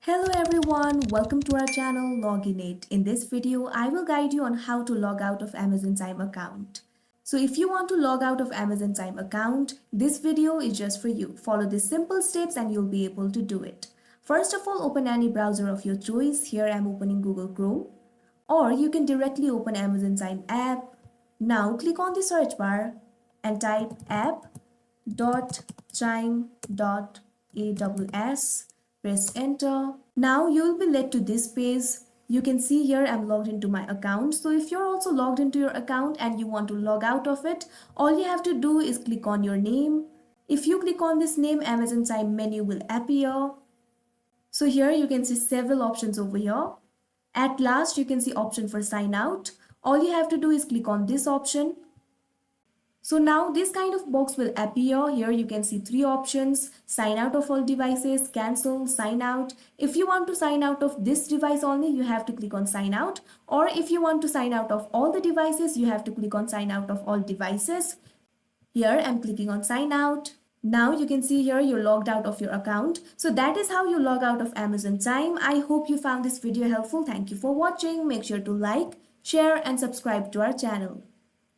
Hello everyone, welcome to our channel Loginate. In this video, I will guide you on how to log out of Amazon Chime account. So if you want to log out of Amazon Chime account, this video is just for you. Follow these simple steps and you'll be able to do it. First of all, open any browser of your choice. Here I'm opening Google Chrome. Or you can directly open Amazon Chime app. Now click on the search bar and type app.chime.aws. Press enter. Now you will be led to this page. You can see here I'm logged into my account. So if you're also logged into your account and you want to log out of it, all you have to do is click on your name. If you click on this name, Amazon Chime menu will appear. So here you can see several options over here. At last you can see option for sign out. All you have to do is click on this option. So now this kind of box will appear. Here you can see three options: sign out of all devices, cancel, sign out. If you want to sign out of this device only, you have to click on sign out. Or if you want to sign out of all the devices, you have to click on sign out of all devices. Here I'm clicking on sign out. Now you can see here you're logged out of your account. So that is how you log out of Amazon Chime. I hope you found this video helpful. Thank you for watching. Make sure to like, share and subscribe to our channel.